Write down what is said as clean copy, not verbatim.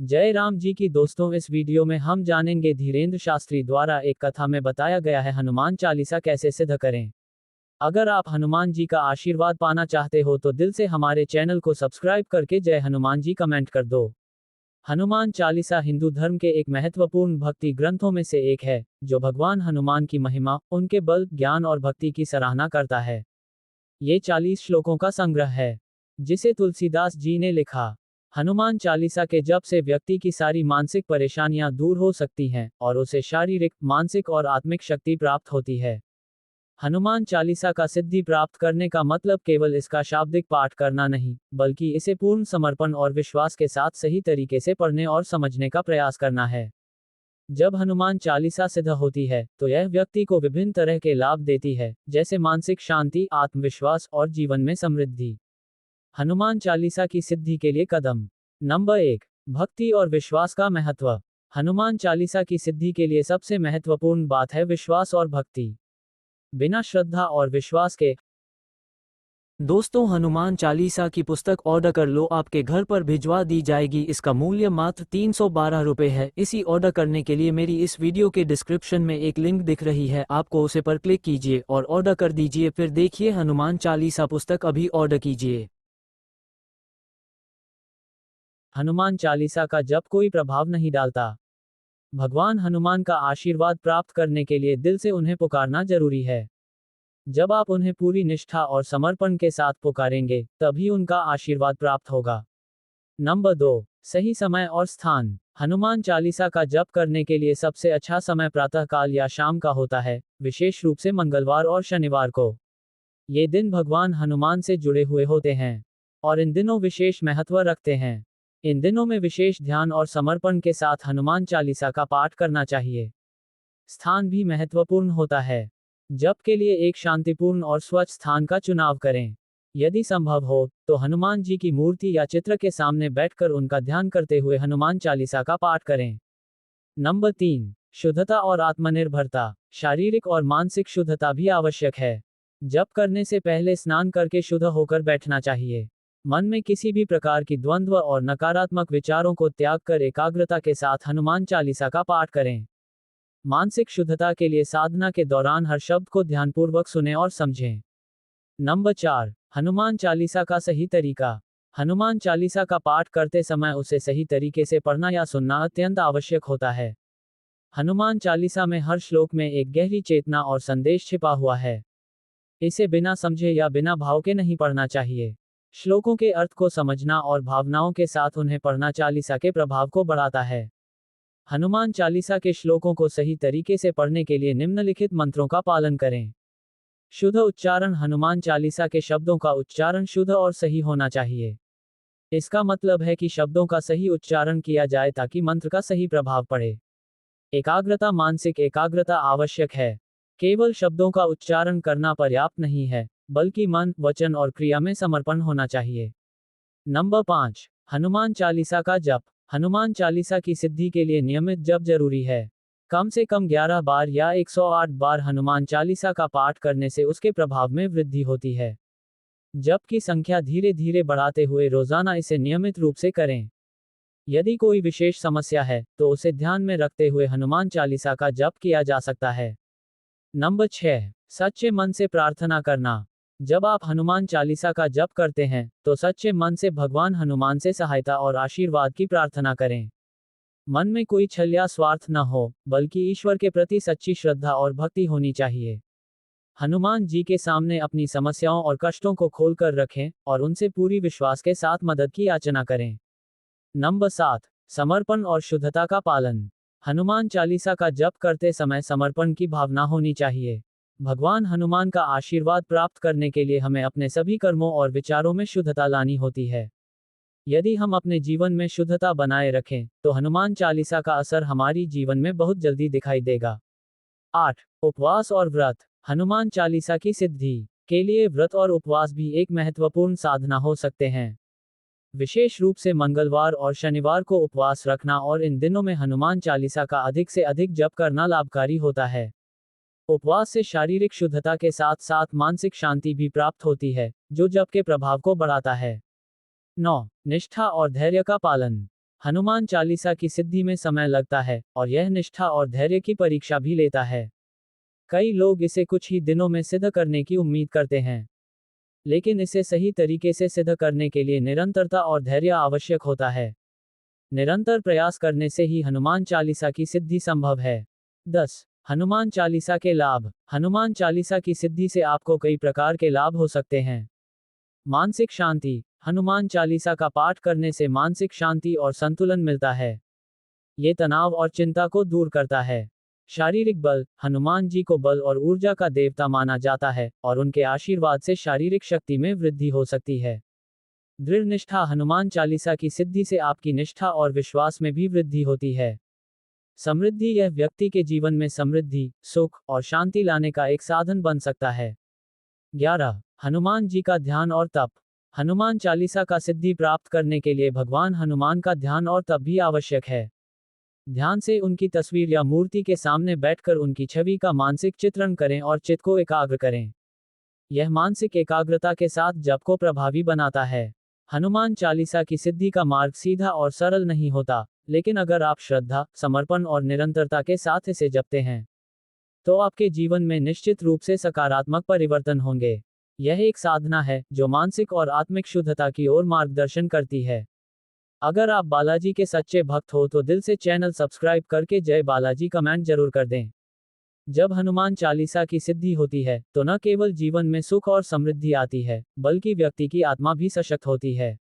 जय राम जी की दोस्तों, इस वीडियो में हम जानेंगे धीरेन्द्र शास्त्री द्वारा एक कथा में बताया गया है हनुमान चालीसा कैसे सिद्ध करें। अगर आप हनुमान जी का आशीर्वाद पाना चाहते हो तो दिल से हमारे चैनल को सब्सक्राइब करके जय हनुमान जी कमेंट कर दो। हनुमान चालीसा हिंदू धर्म के एक महत्वपूर्ण भक्ति ग्रंथों में से एक है, जो भगवान हनुमान की महिमा, उनके बल, ज्ञान और भक्ति की सराहना करता है। ये 40 श्लोकों का संग्रह है, जिसे तुलसीदास जी ने लिखा। हनुमान चालीसा के जप से व्यक्ति की सारी मानसिक परेशानियां दूर हो सकती हैं और उसे शारीरिक, मानसिक और आत्मिक शक्ति प्राप्त होती है। हनुमान चालीसा का सिद्धि प्राप्त करने का मतलब केवल इसका शाब्दिक पाठ करना नहीं, बल्कि इसे पूर्ण समर्पण और विश्वास के साथ सही तरीके से पढ़ने और समझने का प्रयास करना है। जब हनुमान चालीसा सिद्ध होती है, तो यह व्यक्ति को विभिन्न तरह के लाभ देती है, जैसे मानसिक शांति, आत्मविश्वास और जीवन में समृद्धि। हनुमान चालीसा की सिद्धि के लिए कदम। नंबर 1, भक्ति और विश्वास का महत्व। हनुमान चालीसा की सिद्धि के लिए सबसे महत्वपूर्ण बात है विश्वास और भक्ति। बिना श्रद्धा और विश्वास के दोस्तों, हनुमान चालीसा की पुस्तक ऑर्डर कर लो, आपके घर पर भिजवा दी जाएगी। इसका मूल्य मात्र 312 रुपये है। इसी ऑर्डर करने के लिए मेरी इस वीडियो के डिस्क्रिप्शन में एक लिंक दिख रही है, आपको उसे पर क्लिक कीजिए और ऑर्डर कर दीजिए। फिर देखिए हनुमान चालीसा पुस्तक अभी ऑर्डर कीजिए। हनुमान चालीसा का जप कोई प्रभाव नहीं डालता। भगवान हनुमान का आशीर्वाद प्राप्त करने के लिए दिल से उन्हें पुकारना जरूरी है। जब आप उन्हें पूरी निष्ठा और समर्पण के साथ पुकारेंगे, तभी उनका आशीर्वाद प्राप्त होगा। नंबर 2, सही समय और स्थान। हनुमान चालीसा का जप करने के लिए सबसे अच्छा समय प्रातःकाल या शाम का होता है, विशेष रूप से मंगलवार और शनिवार को। ये दिन भगवान हनुमान से जुड़े हुए होते हैं और इन दिनों विशेष महत्व रखते हैं। इन दिनों में विशेष ध्यान और समर्पण के साथ हनुमान चालीसा का पाठ करना चाहिए। स्थान भी महत्वपूर्ण होता है। जप के लिए एक शांतिपूर्ण और स्वच्छ स्थान का चुनाव करें। यदि संभव हो तो हनुमान जी की मूर्ति या चित्र के सामने बैठकर उनका ध्यान करते हुए हनुमान चालीसा का पाठ करें। नंबर 3, शुद्धता और आत्मनिर्भरता। शारीरिक और मानसिक शुद्धता भी आवश्यक है। जप करने से पहले स्नान करके शुद्ध होकर बैठना चाहिए। मन में किसी भी प्रकार की द्वंद्व और नकारात्मक विचारों को त्याग कर एकाग्रता के साथ हनुमान चालीसा का पाठ करें। मानसिक शुद्धता के लिए साधना के दौरान हर शब्द को ध्यानपूर्वक सुनें और समझें। नंबर 4, हनुमान चालीसा का सही तरीका। हनुमान चालीसा का पाठ करते समय उसे सही तरीके से पढ़ना या सुनना अत्यंत आवश्यक होता है। हनुमान चालीसा में हर श्लोक में एक गहरी चेतना और संदेश छिपा हुआ है। इसे बिना समझे या बिना भाव के नहीं पढ़ना चाहिए। श्लोकों के अर्थ को समझना और भावनाओं के साथ उन्हें पढ़ना चालीसा के प्रभाव को बढ़ाता है। हनुमान चालीसा के श्लोकों को सही तरीके से पढ़ने के लिए निम्नलिखित मंत्रों का पालन करें। शुद्ध उच्चारण। हनुमान चालीसा के शब्दों का उच्चारण शुद्ध और सही होना चाहिए। इसका मतलब है कि शब्दों का सही उच्चारण किया जाए ताकि मंत्र का सही प्रभाव पड़े। एकाग्रता। मानसिक एकाग्रता आवश्यक है। केवल शब्दों का उच्चारण करना पर्याप्त नहीं है, बल्कि मन, वचन और क्रिया में समर्पण होना चाहिए। नंबर 5, हनुमान चालीसा का जप। हनुमान चालीसा की सिद्धि के लिए नियमित जप जरूरी है। कम से कम 11 बार या 108 बार हनुमान चालीसा का पाठ करने से उसके प्रभाव में वृद्धि होती है। जप की संख्या धीरे धीरे बढ़ाते हुए रोजाना इसे नियमित रूप से करें। यदि कोई विशेष समस्या है तो उसे ध्यान में रखते हुए हनुमान चालीसा का जप किया जा सकता है। नंबर 6, सच्चे मन से प्रार्थना करना। जब आप हनुमान चालीसा का जप करते हैं तो सच्चे मन से भगवान हनुमान से सहायता और आशीर्वाद की प्रार्थना करें। मन में कोई छल या स्वार्थ न हो, बल्कि ईश्वर के प्रति सच्ची श्रद्धा और भक्ति होनी चाहिए। हनुमान जी के सामने अपनी समस्याओं और कष्टों को खोलकर रखें और उनसे पूरी विश्वास के साथ मदद की याचना करें। नंबर 7, समर्पण और शुद्धता का पालन। हनुमान चालीसा का जप करते समय समर्पण की भावना होनी चाहिए। भगवान हनुमान का आशीर्वाद प्राप्त करने के लिए हमें अपने सभी कर्मों और विचारों में शुद्धता लानी होती है। यदि हम अपने जीवन में शुद्धता बनाए रखें, तो हनुमान चालीसा का असर हमारी जीवन में बहुत जल्दी दिखाई देगा। 8, उपवास और व्रत। हनुमान चालीसा की सिद्धि के लिए व्रत और उपवास भी एक महत्वपूर्ण साधना हो सकते हैं। विशेष रूप से मंगलवार और शनिवार को उपवास रखना और इन दिनों में हनुमान चालीसा का अधिक से अधिक जप करना लाभकारी होता है। उपवास से शारीरिक शुद्धता के साथ साथ मानसिक शांति भी प्राप्त होती है, जो जप के प्रभाव को बढ़ाता है। 9, निष्ठा और धैर्य का पालन। हनुमान चालीसा की सिद्धि में समय लगता है और यह निष्ठा और धैर्य की परीक्षा भी लेता है। कई लोग इसे कुछ ही दिनों में सिद्ध करने की उम्मीद करते हैं, लेकिन इसे सही तरीके से सिद्ध करने के लिए निरंतरता और धैर्य आवश्यक होता है। निरंतर प्रयास करने से ही हनुमान चालीसा की सिद्धि संभव है। 10. हनुमान चालीसा के लाभ। हनुमान चालीसा की सिद्धि से आपको कई प्रकार के लाभ हो सकते हैं। मानसिक शांति। हनुमान चालीसा का पाठ करने से मानसिक शांति और संतुलन मिलता है। ये तनाव और चिंता को दूर करता है। शारीरिक बल। हनुमान जी को बल और ऊर्जा का देवता माना जाता है और उनके आशीर्वाद से शारीरिक शक्ति में वृद्धि हो सकती है। दृढ़ निष्ठा। हनुमान चालीसा की सिद्धि से आपकी निष्ठा और विश्वास में भी वृद्धि होती है। समृद्धि। यह व्यक्ति के जीवन में समृद्धि, सुख और शांति लाने का एक साधन बन सकता है। 11. हनुमान जी का ध्यान और तप। हनुमान चालीसा का सिद्धि प्राप्त करने के लिए भगवान हनुमान का ध्यान और तप भी आवश्यक है। ध्यान से उनकी तस्वीर या मूर्ति के सामने बैठकर उनकी छवि का मानसिक चित्रण करें और चित्त को एकाग्र करें। यह मानसिक एकाग्रता के साथ जप को प्रभावी बनाता है। हनुमान चालीसा की सिद्धि का मार्ग सीधा और सरल नहीं होता, लेकिन अगर आप श्रद्धा, समर्पण और निरंतरता के साथ इसे जपते हैं, तो आपके जीवन में निश्चित रूप से सकारात्मक परिवर्तन होंगे। यह एक साधना है जो मानसिक और आत्मिक शुद्धता की ओर मार्गदर्शन करती है। अगर आप बालाजी के सच्चे भक्त हो तो दिल से चैनल सब्सक्राइब करके जय बालाजी कमेंट जरूर कर दें। जब हनुमान चालीसा की सिद्धि होती है तो न केवल जीवन में सुख और समृद्धि आती है, बल्कि व्यक्ति की आत्मा भी सशक्त होती है।